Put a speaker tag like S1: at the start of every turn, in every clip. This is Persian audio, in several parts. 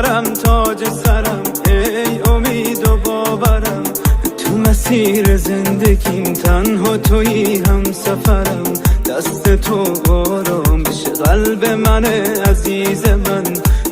S1: دخترم تاج سرم، ای امید و باورم، تو مسیر زندگیم تنها تویی هم سفرم. دست تو آرامش قلب من عزیز من،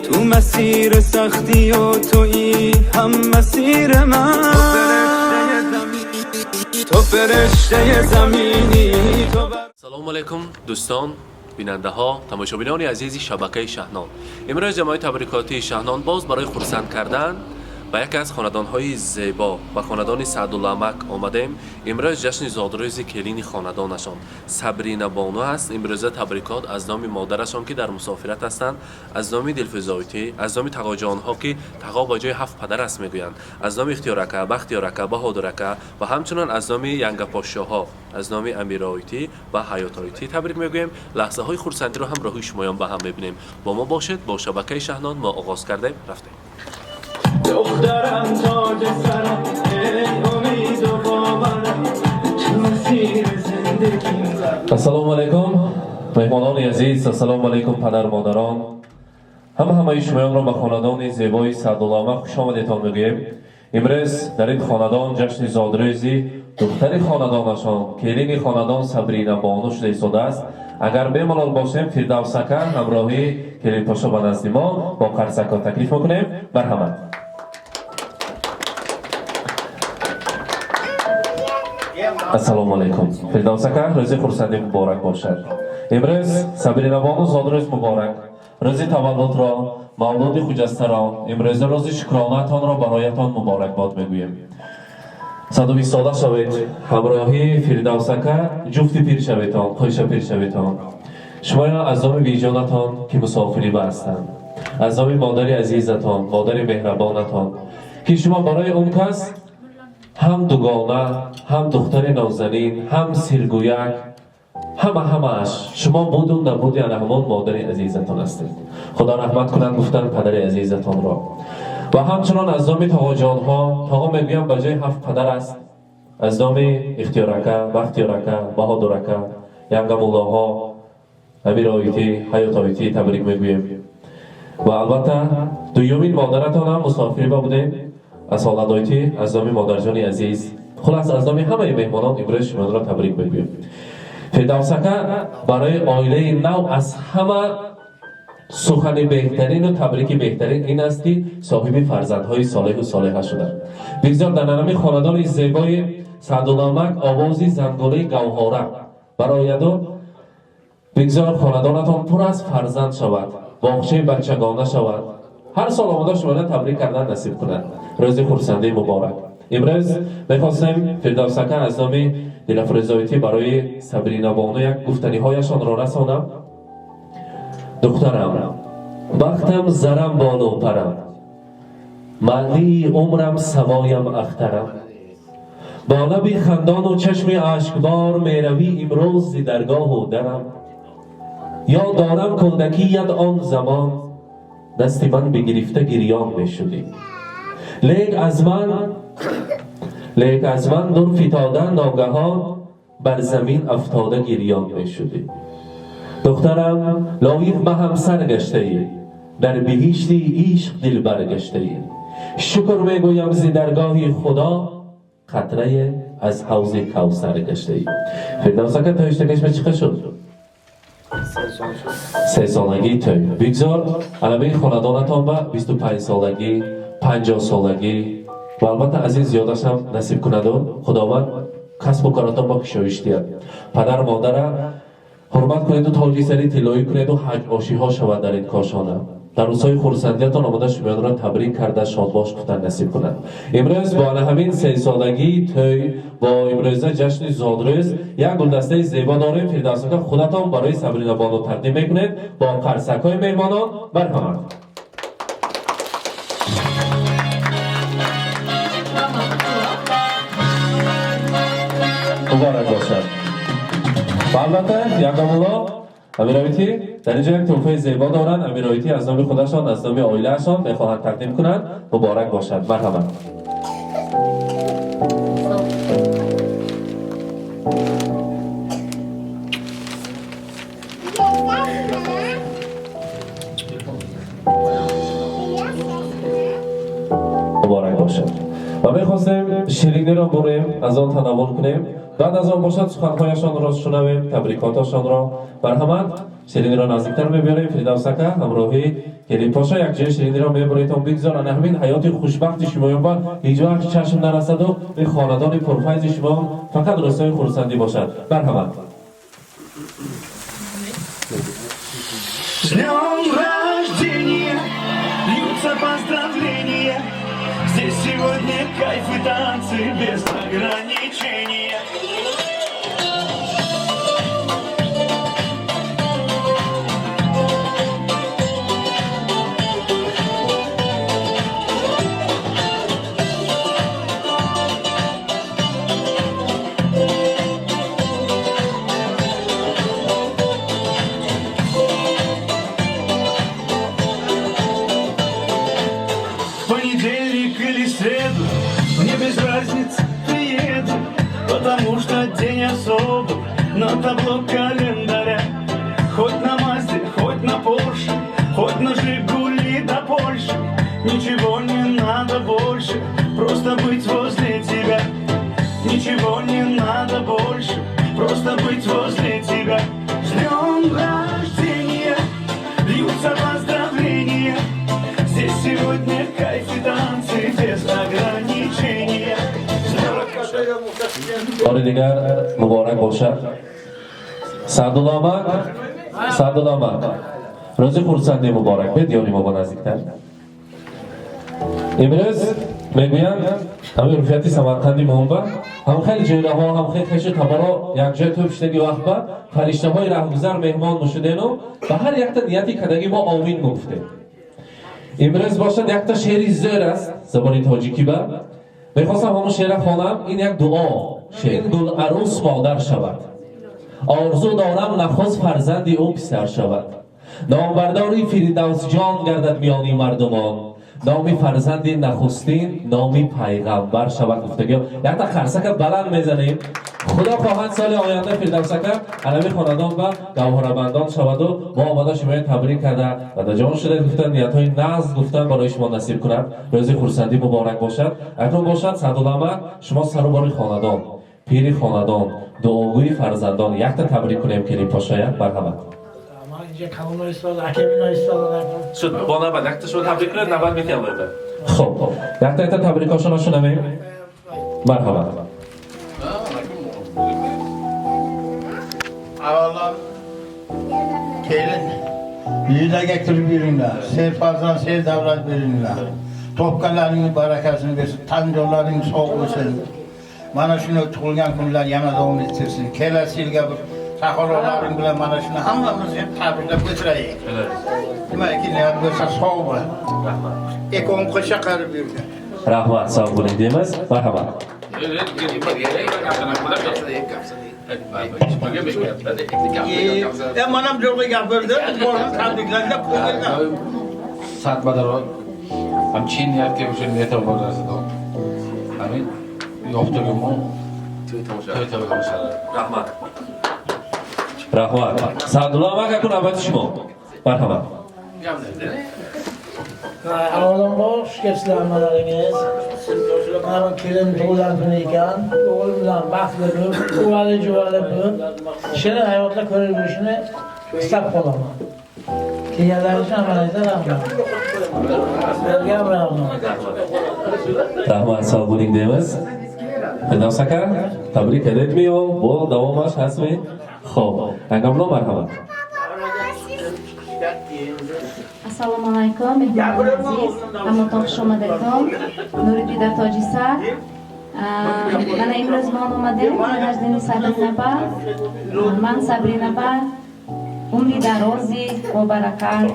S1: تو مسیر سختی و تویی هم مسیر من. تو فرشته زمینی.
S2: سلام علیکم دوستان، بیننده ها، تماشابینان عزیزی شبکه شهنان. امروز جمعی تبریکاتی شهنان باز برای خرسند کردن با یکی از خاندان‌های زیبا و خاندان سعدالله‌مک آمدیم. امروز جشن زادروزی کلین خاندانشان صبرینا بانو است. امروز تبریکات از نام مادرشان که در مسافرت هستند، از نام دلفزایتی، از نام تقا جان‌ها که تقا با جای 7 پدر است میگویند، از نام اختیارکه، بختیارکه، بهادرکه و همچنین از نام ینگ پاشاها، از نام امیرایتی و حیاتایتی تبریک میگوییم. لحظه های خرسندی رو هم راهی شمایان با هم ببینیم. با ما باشید. با شبکه شهنان ما آغاز کردیم، رفتیم.
S1: دخترم تاج سرم، ای امید و باورم، تو مسیر زندگیم.
S2: السلام علیکم مهمانان عزیز، السلام علیکم پدر مادران، همه شمایان را به خاندان زیبای سعدالله‌مک خوش آمدیدتان میگوییم. امروز در این خاندان جشن زادروزی دختر خاندانشان کلین خاندان صبرینا بانو شده ایستاده است. اگر بمالال باشیم فردوسکه همراهی کلین پاشا به نزد ما با قرصکا تکلیف میکنیم. مرحمت. السلام علیکم فردوسکه، روز خرسندی مبارک باشد. امروز صبرینا بانو زادروز مبارک. روز تولد را، مولود خجسته را، امروز روز شکرانه‌تان را برایتان مبارکباد میگوییم. 120 ساله شوید، همراهی فردوسکه جفت پیر شویدتان، خوش پیر شویدتان. شما از نام بیجانتان که مسافری بستند، از نام مادر عزیزتان، مادر مهربانتان که شما برای اون کس هم دوگانه، هم دختر نازنین، هم سرگویک، همش شما بود و نبودی همان مادر عزیزتان هستید. خدا رحمت کنند گفتن پدر عزیزتان را. و همچنان از نام تقا جانها، تقا میگویم به جای 7 پدر است، از نام اختیارکه، بختیارکه، بهادرکه، ینگ مولاها، امیرایتی، حیاتایتی تبریک میگوییم. و البته دویمین مادرتان هم مسافری بودیم، اصالتایتی، از نام مادرجان عزیز. خلاص از نام همه مهمانان امروز شما را تبریک میگوییم. فردوسکه برای آیله نو از همه سخن بهترین و تبریک بهترین این است که صاحب فرزندهای صالح و صالحه شدند. بگذار در نام خاندان زیبای سعدالله‌مک آوازی زنگوله گوهره برآید و بگذار خاندانتان پر از فرزند شود، باغچه بچگانه شود. هر سال آمده شما را تبریک کردن نصیب کنند. روز خرسندی مبارک. امروز می‌خواستیم فردوسکه از نام دلفروزایتی برای صبرینا بانو یک گفتنی هایشان را رسانم. دخترم، وقتم زرم بالو پرم، معنی عمرم سوایم اخترم، با لب خندان و چشم اشکبار میروی امروز ز درگاه و درم. یا دارم کودکیت آن زمان، دست من بگرفته گریان میشدی. لیک از من دور فتاده ناگهان، بر زمین افتاده گریان میشدی. دخترم، لایق به همسر گشته ای، در بهشتی عشق دل برگشته ای. شکر میگویم ز درگاه خدا، قطره از حوض کوثر گشته ای. فردوسکه تویشتگیش به چقدر شد؟ 3 سالگی توی. بگذار علمه خاندانتان به 25 سالگی، 50 سالگی و البته از این زیادش هم نصیب کند و خداوند کسب و کارتان با کشایشتیت. پدر مادر حرمت کنید و تاجی سری طلایی کنید و حج آشی ها شود در این کاشانه. در روزهای خرسندیتان آمده شما را تبریک کرده شادباش گفتن نصیب کنند. امروز با همین 3 سالگی توی با امروز جشن زادروز یک گلدسته زیبا داریم. فردوسکه خودتان برای صبرینا بانو تقدیم میکنید با قرصک‌های مهمانان. مرحمت. مبارک باشد. و البته ینگ مولا امیرایتی در اینجا یک تحفه زیبا دارند. امیرایتی از نام خودشان، از نام عائله‌شان میخواهند تقدیم کنند. مبارک باشد. مرحبا. باشد و میخواستیم شیرینی را بریم از آن تناول کنیم بعد از آن باشد سخنهایشان را شنویم تبریکاتشان را برهمن شیرینی را نزدیکتر میبریم فردوس اکا همراهی کلیم پاشا یک جای شیرینی را میبریتون بگذارن همین حیات خوشبخت شما با هیچ وقت چشم نرسد و این خاندان پرفیض شما فقط رسای خرسندی باشد برهمن
S1: С днем рождения льются поздравления. Здесь сегодня кайф и танцы без ограничения. Понедельник или среду, мне без разницы, приеду, потому что день особый на табло календаря. Хоть на Мазде, хоть на Порше, хоть на Жигули до Польши, ничего не надо больше, просто быть возле тебя. Ничего не надо больше, просто быть возле тебя. С днем рождения льются поздравления. Здесь сегодня кайф и танцы без ограничения.
S2: بار دیگر مبارک باشد سعدالآمد روز خرسندی مبارک بید یاری ما با نزدیکتر امروز میگویند همین رفیقتی سمرقندی مهمبه هم خیلی جایره ها هم خیلی خیلی تبارا یک جای تو پشتگی وقت با فرشته های رهگذر مهمان مشدین و به هر یک تا نیتی کدگی ما آمین گفته امروز باشد یک تا شعری زیر است زبانی تاجیکی با میخواستم همون شعر خوانم این یک دعا شعر گل عروس مادر شود آرزو دارم نخست فرزندی او پسر شود نامبرداری فردوس جان گردد میانی مردمان نامی فرزندی نخستین نامی پیغمبر شود گفتگی یک تا خرسک بلند میزنیم خدا خواهد سال آینده فردوس اکا علمی خاندان و گوهربندان شود و ما آمده شما تبریک کرده و در جان شده گفتن نیت های نزد گفتن برای شما نصیب کنند روز خرسندی مبارک باشد اکنون باشد سعدالآمد شما سروبار خاندان پیر خاندان دعاگوی فرزندان یک تا تبریک کنیم کلیم پاشایت برحمت شد با نبود یک تا شما تبریک کنید نبود میتیم بده خب یک تا تبریک هاشون شنویم مرحبا
S3: Ağalar gelin yüze getirip verirler. Serfazdan davlat verirler. Topkalarının barakasını versin. Tanrıların soğuğu olsun. Bana şunu tuğulgan kunlar yana devam ettirsin. Kelesiyle bir sakaloların bile bana şunu hamamız hep tabiyle götüreyim. Demek ki ne yapıyorsa soğuğu. Ekon kışa karı verirler.
S2: Rahmat sağ olun deyimiz. Merhaba.
S3: Manam jogi gapirdi, boshqa tabriklarga qo'yilgan.
S4: Saat badaro hamchin yakka o'sha niyatlar bo'lardi. Amin. Yo'qtirganmi? To'y tomoshalar.
S2: Rahmat. Rahmat. Sa'dullah aka navbati shimo. Marhamat.
S5: Avvalambor xush kelibsizlar mana kelin tug'ilgan kun ekan o'g'il bilan baxtli bo'lib quvvali juvali bo'lib shirin hayotda ko'rib yurishini istab qolaman kelganlar uchun hammangizga rahmat bergan rahmat
S2: Rahmat sog' bo'ling deymiz. Firdavs aka tabrik etmiyu bu davomash hasmi. Xo'p, akamlo marhamat.
S6: Assalomu alaykum, mehmonlar aziz, hammaton xush omadakon, Nuriddin Tojisar. Mana imroz man omadim, rojdening Sabrina ba, man Sabrina ba, umri darozi va barakat,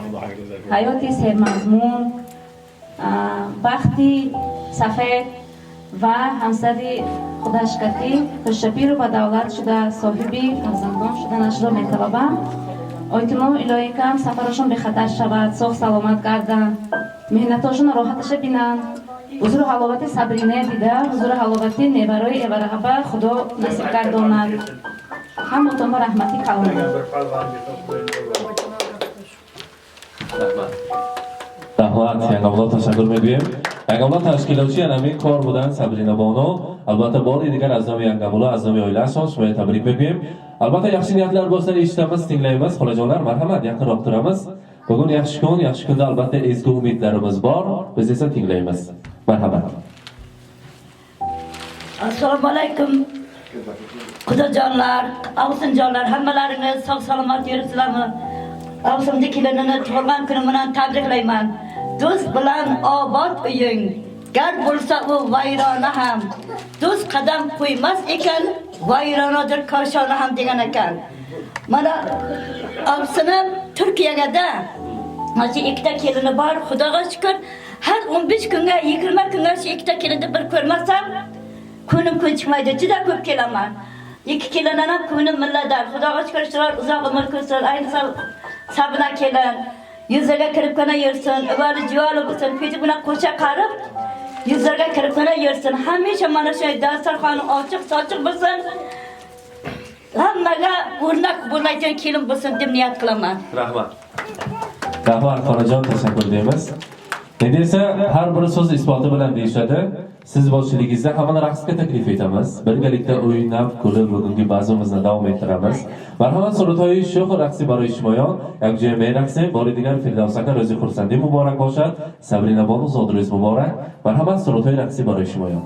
S6: hayoti sermazmun, baxti safed va hamsari xudashkati, xushshapir va davlat shуда sohibi farzandon shudanashro metalabam. Oytimo ilohi kam safarashon bexatar шавад, соҳ саломат гарданд, меҳнатошон роҳаташа бинанд, ҳузури ҳаловати Сабрине дида, ҳузури ҳаловати неварои Эвараҳаба Худо насиб гардонад. Ҳаматонро раҳмати калон.
S2: rahmat. Yangi avlod tashakkur میگویم. yangi avlod tashkilotchi همین کار بودن سابرینا بانو. البته باری دیگر از نام yangi avlod از نام oilashon shuma tabrik میگویم. البته yaxshi niyatlar bo'lsa eshitamiz, tinglaymiz. Xolajonlar marhamat, yaqinroq turamiz. Bugun yaxshi kunda albatta ezgu umidlarimiz bor. Biz esa tinglaymiz. Marhamat.
S7: Assalomu alaykum. Xudojonlar, avsinjonlar, hammalaringiz sog' salomat yuribsizlarmi? Avsimni kelinini tug'ilgan kuni bilan tabriklayman. Do'st bilan obod uying, gar bo'lsa u vayrona ham. Do'st qadam qo'ymas ekan, vayronadir koshona ham degan ekan. Mana avsinim Turkiyada mana ikkita kelini bor, Xudoga shukr. Har 15 kunga, 20 kunga shu ikkita kelinni bir ko'rmasam, kunim ko'chmaydi. Juda ko'p kelaman. İki kelinim ham kunim millador. Xudoga shukr, shular uzoq umr ko'rsin. Ayniqsa Sabina kelin yüzlerga kirib kana yursin, ivali juvali bo'lsin, ko'zi bilan qo'sha qarib yüzlerga kirib kana yursin. Hamisha mana shu dasturxoni ochiq sochiq bo'lsin. Hammaga o'rnak bo'ladigan kelin bo'lsin deb niyat qilaman.
S2: Rahmat. Rahmat Xolajon, tashakkur deymiz. Endi esa har bir so'z isboti bilan deyishadi. Siz boshchiligingizda hammani raqsga taklif etamiz. Birgalikda o'ynab, kulib bugungi bazimizni davom ettiramiz. Marhamat, Suratoyi sho'x raqsi baroy shimoyon, yakjamay raqsi bori digar Firdavs aka ro'zi xursandi muborak boshad. Sabrina bonu zodro'z muborak. Marhamat, Suratoyi raqsi baroy shimoyon.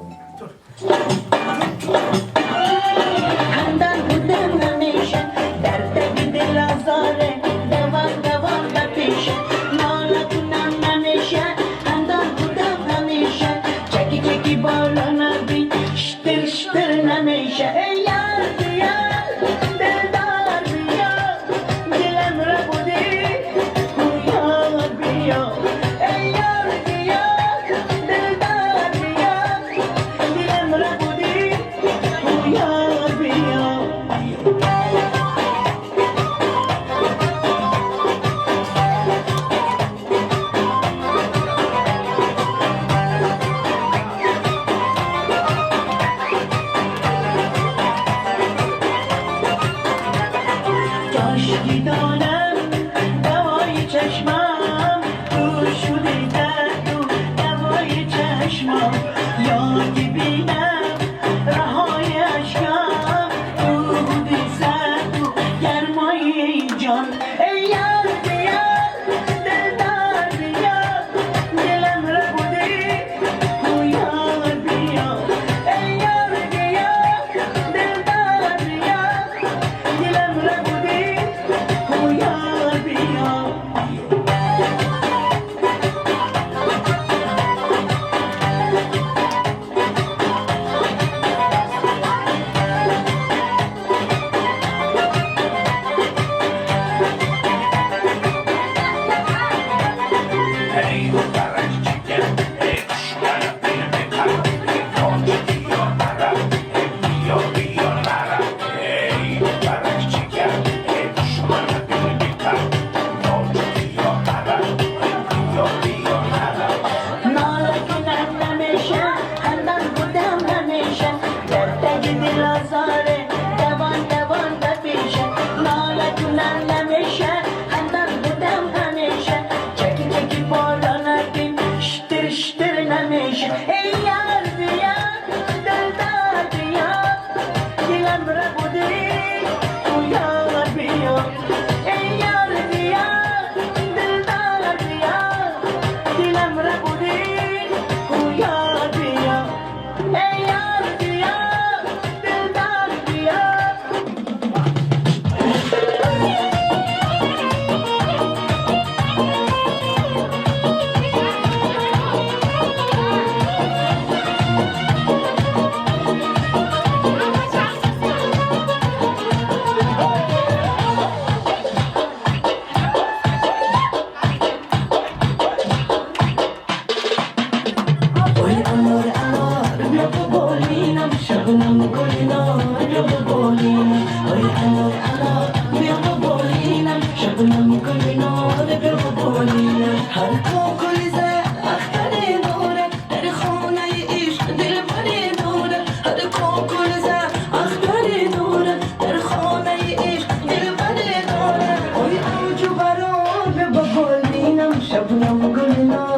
S8: Shabnam gulna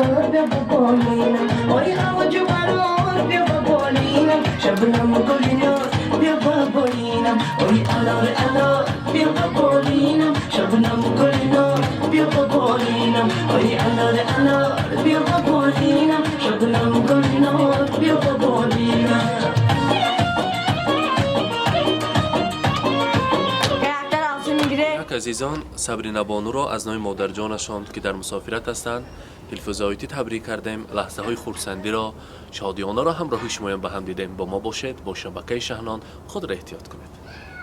S8: بالینم آی هوا جو برار بیا با بالینم شبنم گلینا بیا با بالینم آی الار الار بیا با بالینم شبنم گلینا بیا با بالینم آی الار الار بیا با بالینم شبنم گلینا بیا با بالینم
S2: عزیزان صبرینا بانو را از نام مادرجانشان که در مسافرت هستند حلف‌زایتی تبریک کردیم. لحظه های خرسندی را شادیانه را همراه شما به هم دیدیم. با ما باشید، با شبکه شهنان خود را احتیاط کنید.